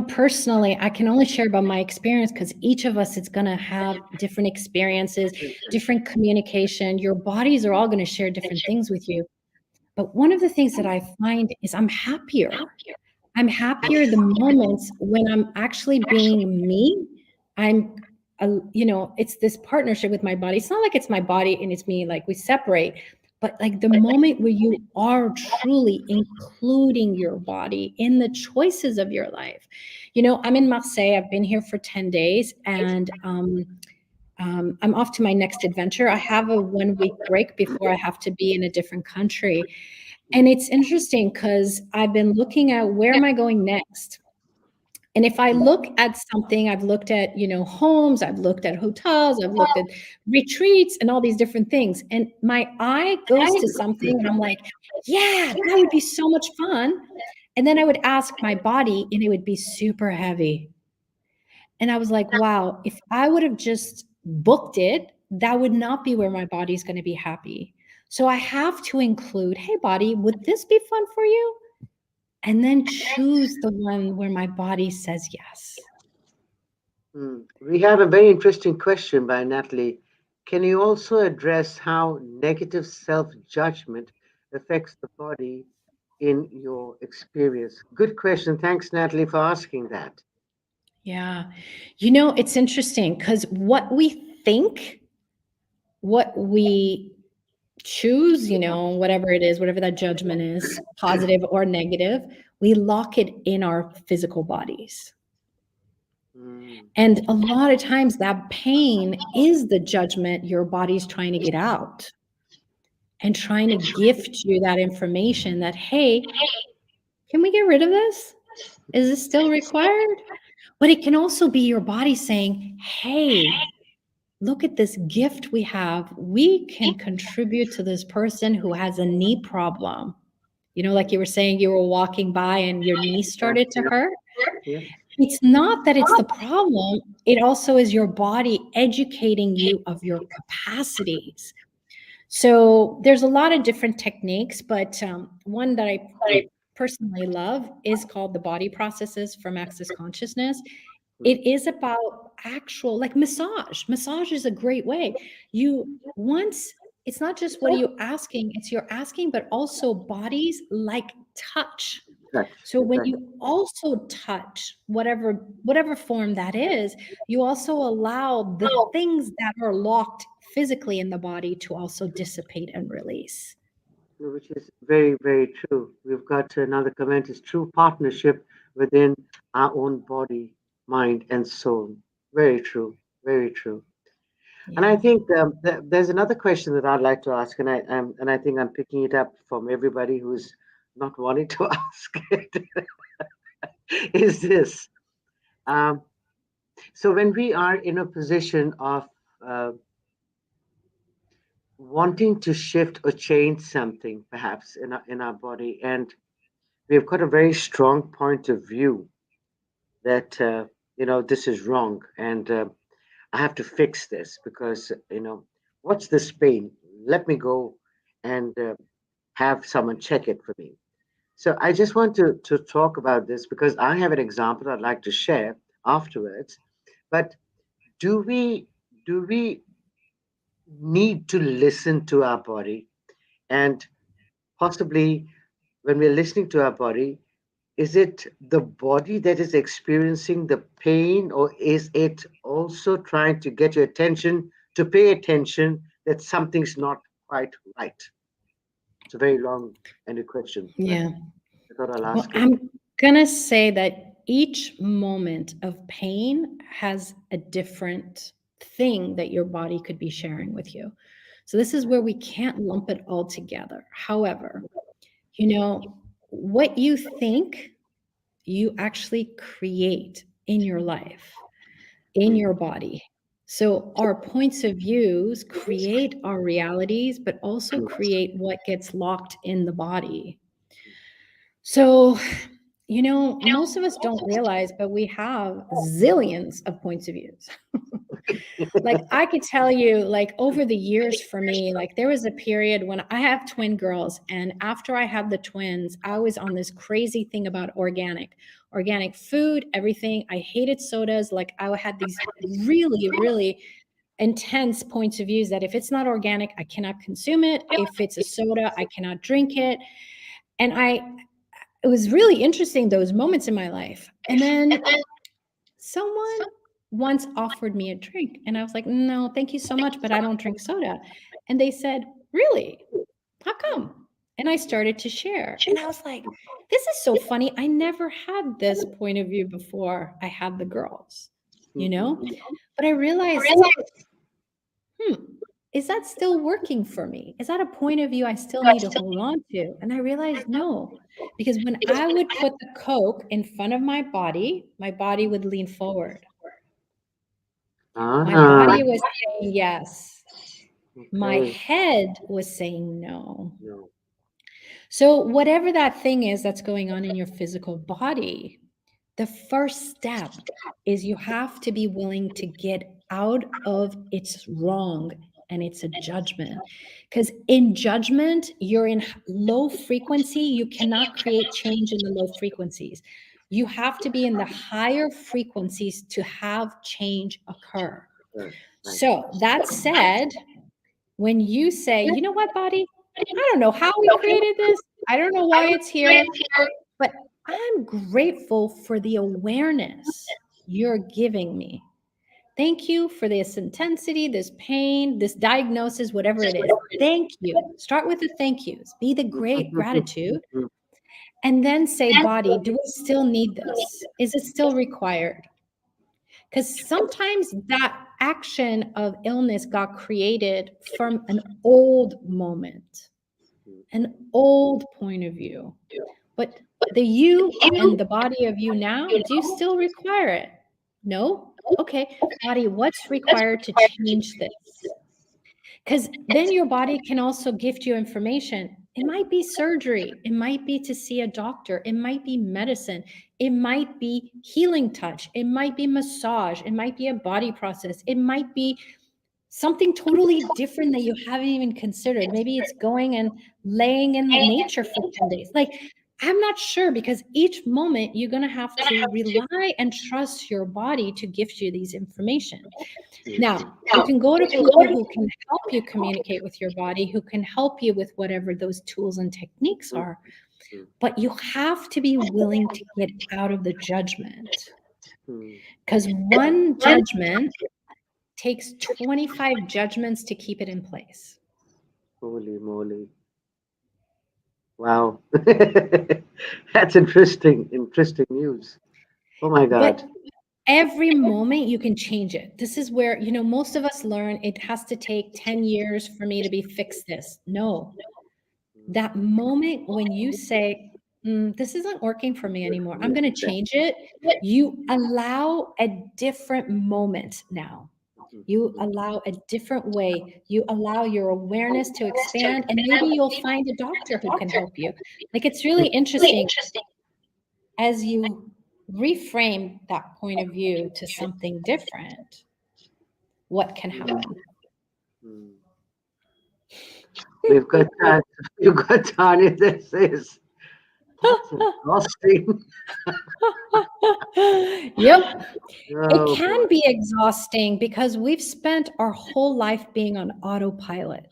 personally, I can only share about my experience because each of us is going to have different experiences, different communication. Your bodies are all going to share different things with you. But one of the things that I find is I'm happier. I'm happier the moments when I'm actually being me. I'm, it's this partnership with my body. It's not like it's my body and it's me, like we separate, but like the moment where you are truly including your body in the choices of your life. I'm in Marseille. I've been here for 10 days and I'm off to my next adventure. I have a 1 week break before I have to be in a different country. And it's interesting because I've been looking at where am I going next? And if I look at something, I've looked at, homes, I've looked at hotels, I've looked at retreats and all these different things. And my eye goes to something and I'm like, yeah, that would be so much fun. And then I would ask my body and it would be super heavy. And I was like, wow, if I would have just booked it, that would not be where my body's going to be happy. So I have to include, hey, body, would this be fun for you? And then choose the one where my body says yes. We have a very interesting question by Natalie. Can you also address how negative self judgment affects the body in your experience? Good question. Thanks, Natalie, for asking that. Yeah. It's interesting because what we think, what we choose, whatever it is, whatever that judgment is, positive or negative, we lock it in our physical bodies. Mm, And a lot of times that pain is the judgment your body's trying to get out and trying to gift you that information that, hey, can we get rid of this? Is this still required? But it can also be your body saying, hey, look at this gift we have. We can contribute to this person who has a knee problem. Like you were saying, you were walking by and your knee yeah, started to yeah, hurt. yeah. It's not that it's the problem. It also is your body educating you of your capacities. So there's a lot of different techniques, but one that I personally love is called the body processes from Access Consciousness. It is about actual, like massage. Massage is a great way. You once, it's not just what are you asking, it's you're asking, but also bodies like touch. Touch, So when exactly. you also touch whatever form that is, you also allow the things that are locked physically in the body to also dissipate and release. Which is very, very true. We've got another comment is true partnership within our own body, mind, and soul. Very true. Very true. And I Yeah. think there's another question that I'd like to ask, and I think I'm picking it up from everybody who's not wanting to ask it. Is this um, so when we are in a position of uh, wanting to shift or change something, perhaps in our body, and we've got a very strong point of view that this is wrong, and I have to fix this because what's this pain? Let me go and have someone check it for me. So I just want to talk about this because I have an example I'd like to share afterwards. But do we do we need to listen to our body, and possibly when we're listening to our body, is it the body that is experiencing the pain, or is it also trying to get your attention to pay attention that something's not quite right? It's a very long ended question, but Yeah. I thought I'll Well, ask it. I'm gonna say that each moment of pain has a different thing that your body could be sharing with you. So this is where we can't lump it all together. However, what you think, you actually create in your life, in Mm, your body. So our points of views create our realities, but also mm, create what gets locked in the body. So, most of us don't realize, but we have zillions of points of views. Like I could tell you, like over the years for me, like there was a period when I have twin girls, and after I had the twins, I was on this crazy thing about organic food, everything. I hated sodas. Like I had these really, really intense points of views that if it's not organic, I cannot consume it. If it's a soda, I cannot drink it. And it was really interesting, those moments in my life. And then someone once offered me a drink, and I was like, no, thank you so much, but I don't drink soda. And they said, really? How come? And I started to share. And I was like, this is so funny. I never had this point of view before I had the girls, you mhm, know? But I realized, hmm, is that still working for me? Is that a point of view I still need to hold on to? And I realized no, because when I would put the Coke in front of my body would lean forward. My ah, body was saying yes. My okay. head was saying no. No. So, whatever that thing is that's going on in your physical body, the first step is you have to be willing to get out of it's wrong and it's a judgment. Because in judgment, you're in low frequency. You cannot create change in the low frequencies. You have to be in the higher frequencies to have change occur. Right. Right. So, that said, when you say, you know what, body, I don't know how we created this, I don't know why it's here, but I'm grateful for the awareness you're giving me. Thank you for this intensity, this pain, this diagnosis, whatever it is. Thank you. Start with the thank yous. Be the great gratitude. And then say, body, do I still need this? Is it still required? Because sometimes that action of illness got created from an old moment, an old point of view. But the you and the body of you now, do you still require it? No? Okay. Body, what's required to change this? Because then your body can also gift you information. It might be surgery. It might be to see a doctor. It might be medicine. It might be healing touch. It might be massage. It might be a body process. It might be something totally different that you haven't even considered. Maybe it's going and laying in nature for 10 days. Like, I'm not sure, because each moment you're going to have to rely and trust your body to give you these information. Now, you can go to people who can help you communicate with your body, who can help you with whatever those tools and techniques are, but you have to be willing to get out of the judgment. Because one judgment takes 25 judgments to keep it in place. Holy moly. Wow. That's interesting. Interesting news. Oh my God. But every moment you can change it. This is where, most of us learn it has to take 10 years for me to be fixed this. No. That moment when you say, this isn't working for me anymore, I'm going to change it, you allow a different moment now. You allow a different way. You allow your awareness to expand, and maybe you'll find a doctor who can help you. Like, it's really interesting as you reframe that point of view to something different, what can happen. Mm. We've got Tanya that says, that's exhausting. Yep. Oh, It can boy. be exhausting because we've spent our whole life being on autopilot.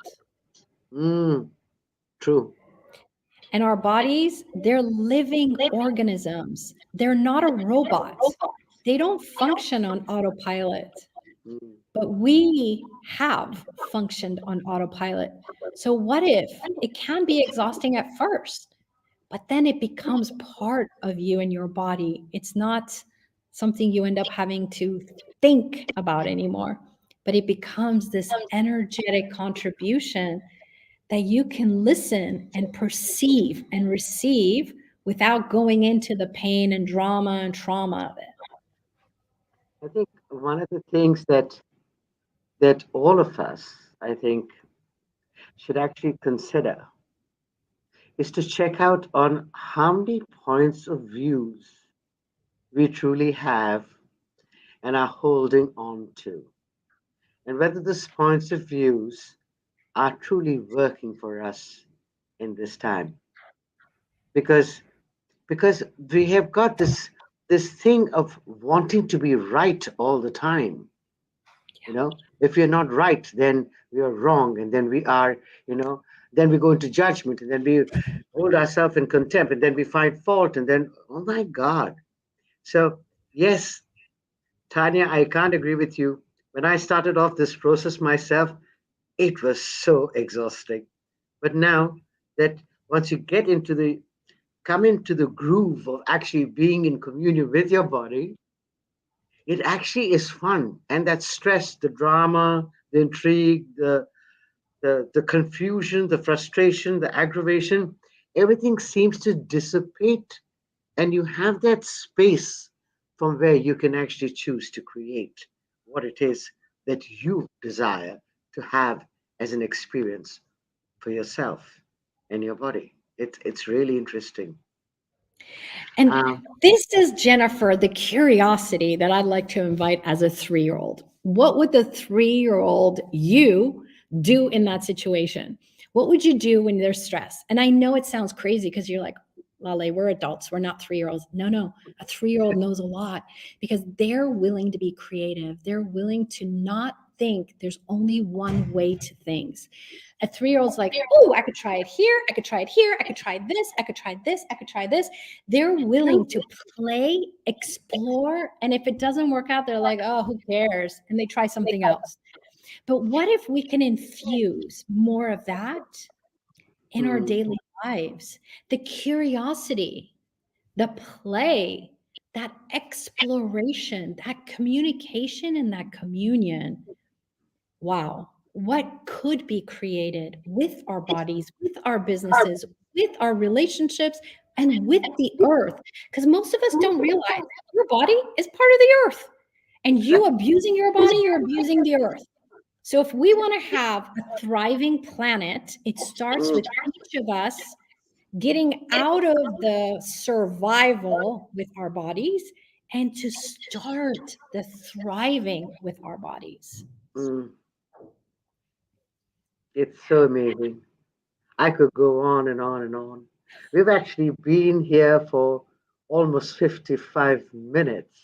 True. And our bodies, they're living organisms. They're not a robot. They don't function on autopilot. Mm. But we have functioned on autopilot. So what if it can be exhausting at first, but then it becomes part of you and your body? It's not something you end up having to think about anymore, but it becomes this energetic contribution that you can listen and perceive and receive without going into the pain and drama and trauma of it. I think one of the things that all of us, I think, should actually consider is to check out on how many points of views we truly have and are holding on to, and whether these points of views are truly working for us in this time. Because because we have got this thing of wanting to be right all the time. If we're not right, then we are wrong, and then we are, then we go into judgment, and then we hold ourselves in contempt, and then we find fault, and then, oh my God. So, yes, Tanya, I can't agree with you. When I started off this process myself, it was so exhausting. But now that once you come into the groove of actually being in communion with your body, it actually is fun. And that stress, the drama, the intrigue, the confusion, the frustration, the aggravation, everything seems to dissipate. And you have that space from where you can actually choose to create what it is that you desire to have as an experience for yourself and your body. It's really interesting. And Um, this is, Jennifer, the curiosity that I'd like to invite as a 3-year-old. What would the 3-year-old you do in that situation? What would you do when there's stress? And I know it sounds crazy because you're like, Laleh, we're adults. We're not 3-year-olds. No. A 3-year-old knows a lot because they're willing to be creative. They're willing to not think there's only one way to things. A 3-year-old's like, oh, I could try it here. I could try it here. I could try this. I could try this. I could try this. They're willing to play, explore. And if it doesn't work out, they're like, oh, who cares? And they try something else. But what if we can infuse more of that in our hmm, daily lives? The curiosity, the play, that exploration, that communication, and that communion. Wow, what could be created with our bodies, with our businesses, with our relationships, and with the earth? Because most of us don't realize your body is part of the earth. And you abusing your body, you're abusing the earth. So if we want to have a thriving planet, it starts Mm, with each of us getting out of the survival with our bodies and to start the thriving with our bodies. mm, it's so amazing. I could go on and on and on. We've actually been here for almost 55 minutes,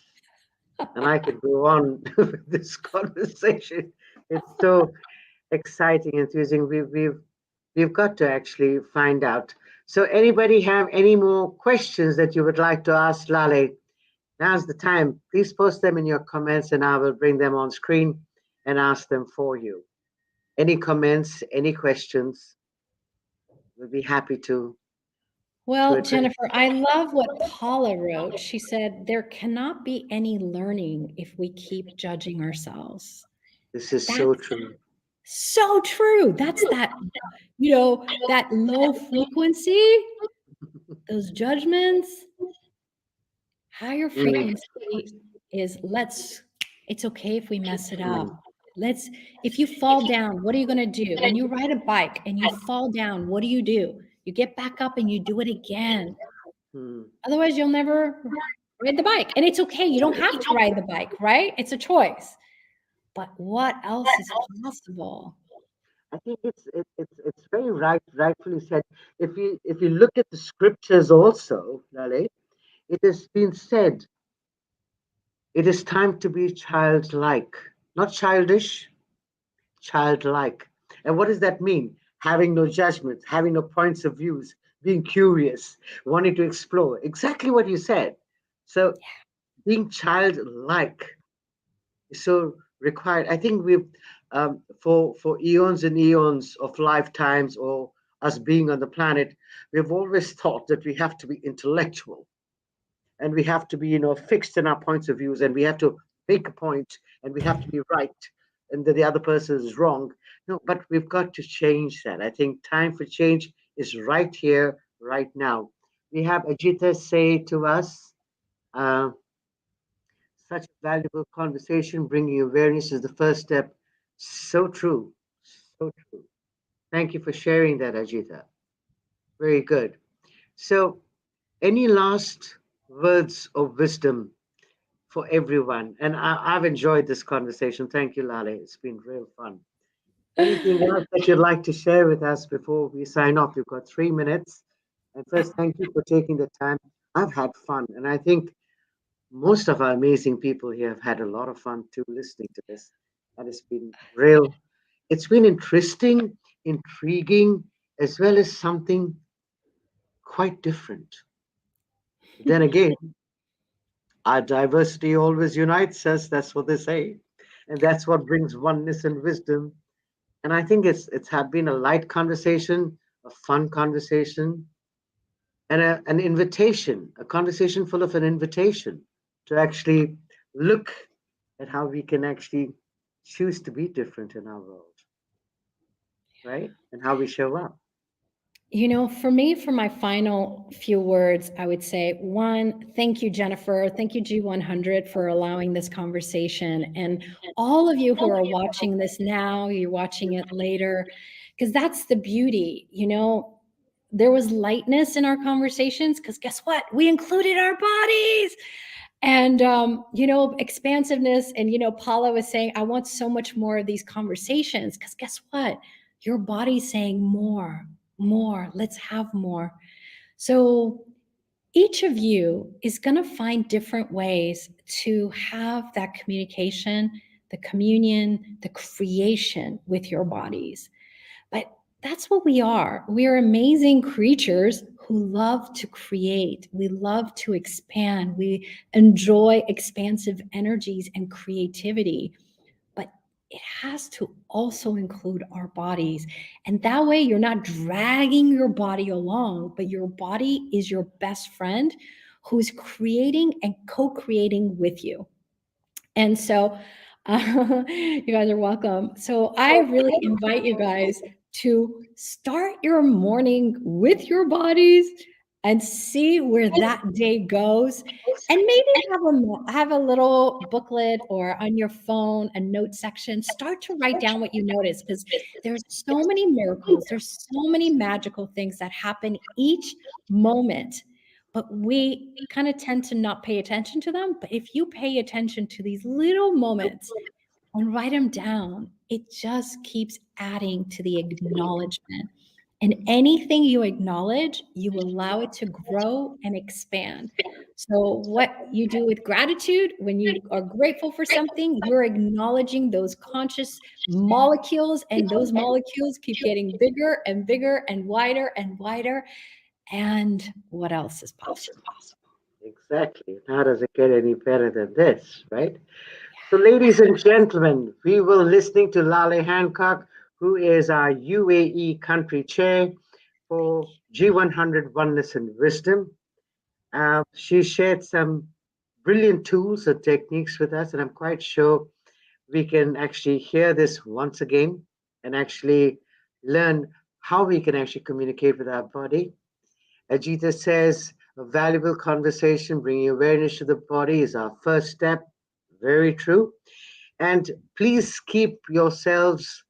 and I could go on with this conversation. It's so exciting, enthusing. We've got to actually find out. So, anybody have any more questions that you would like to ask Laleh? Now's the time. Please post them in your comments, and I will bring them on screen and ask them for you. Any comments, any questions? We'll be happy to Well, address. Jennifer, I love what Paula wrote. She said, there cannot be any learning if we keep judging ourselves. This is so That's true. so true. That's that, that low frequency, those judgments. Higher Mm, frequency is it's okay if we mess it mm, up. If you fall down, what are you going to do? When you ride a bike and you fall down, what do? You get back up and you do it again. mm. Otherwise, you'll never ride the bike. And it's okay. You don't have to ride the bike, right? It's a choice. But what else is possible? I think it's very rightfully said. If you look at the scriptures also, Lale, it has been said it is time to be childlike, not childish, childlike. And what does that mean? Having no judgments, having no points of views, being curious, wanting to explore. Exactly what you said. So being childlike is so required. I think we've for eons and eons of lifetimes or us being on the planet, we've always thought that we have to be intellectual and we have to be fixed in our points of views and we have to make a point and we have to be right and that the other person is wrong. No, but we've got to change that. I think time for change is right here, right now. We have Ajita say to us, uh, such a valuable conversation, bringing awareness is the first step. So true, so true. Thank you for sharing that, Ajita. Very good. So any last words of wisdom for everyone? And I've enjoyed this conversation. Thank you, Lale. It's been real fun. Anything else that you'd like to share with us before we sign off? You've got 3 minutes. And first, thank you for taking the time. I've had fun. And I think most of our amazing people here have had a lot of fun too listening to this. And it's been interesting, intriguing, as well as something quite different. Then again, our diversity always unites us. That's what they say. And that's what brings oneness and wisdom. And I think it's had been a light conversation, a fun conversation, and an invitation, a conversation full of an invitation to actually look at how we can actually choose to be different in our world, right? And how we show up. For me, for my final few words, I would say one, thank you, Jennifer. Thank you, G100, for allowing this conversation. And all of you who are watching this now, you're watching it later, because that's the beauty. There was lightness in our conversations because guess what? We included our bodies. And, expansiveness. And, Paula was saying, I want so much more of these conversations because guess what? Your body's saying more, more, let's have more. So each of you is going to find different ways to have that communication, the communion, the creation with your bodies. But that's what we are. We are amazing creatures who love to create. We love to expand. We enjoy expansive energies and creativity. But it has to also include our bodies. And that way, you're not dragging your body along, but your body is your best friend who's creating and co creating with you. And so, you guys are welcome. So, I really invite you guys to start your morning with your bodies and see where that day goes. And maybe have a little booklet or on your phone, a note section. Start to write down what you notice, because there's so many miracles, there's so many magical things that happen each moment. But we kind of tend to not pay attention to them. But if you pay attention to these little moments and write them down, it just keeps adding to the acknowledgement. And anything you acknowledge, you allow it to grow and expand. So, what you do with gratitude, when you are grateful for something, you're acknowledging those conscious molecules, and those molecules keep getting bigger and bigger and wider and wider. And what else is possible? Exactly. How does it get any better than this, right? So, ladies and gentlemen, we were listening to Laleh Hancock, who is our UAE country chair for G100 Oneness and Wisdom. She shared some brilliant tools and techniques with us, and I'm quite sure we can actually hear this once again and actually learn how we can actually communicate with our body. Ajita says, a valuable conversation, bringing awareness to the body is our first step. Very true. And please keep yourselves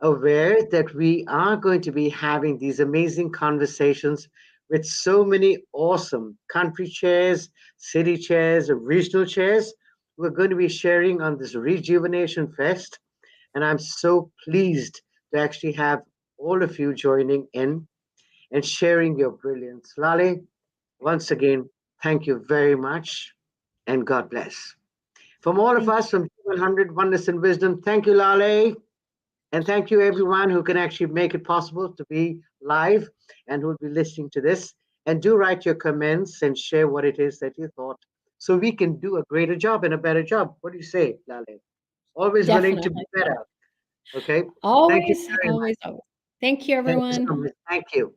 aware that we are going to be having these amazing conversations with so many awesome country chairs, city chairs, regional chairs. We're going to be sharing on this Rejuvenation Fest. And I'm so pleased to actually have all of you joining in and sharing your brilliance. Laleh, once again, thank you very much and God bless. From all of Thank us from 100 Oneness and Wisdom, thank you, Laleh. And thank you, everyone who can actually make it possible to be live and who will be listening to this. And do write your comments and share what it is that you thought so we can do a greater job and a better job. What do you say, Laleh? Always willing to be Definitely. better. Okay. Thank you Always, very much. always, always. Thank you, Thank you so everyone. much. Thank you.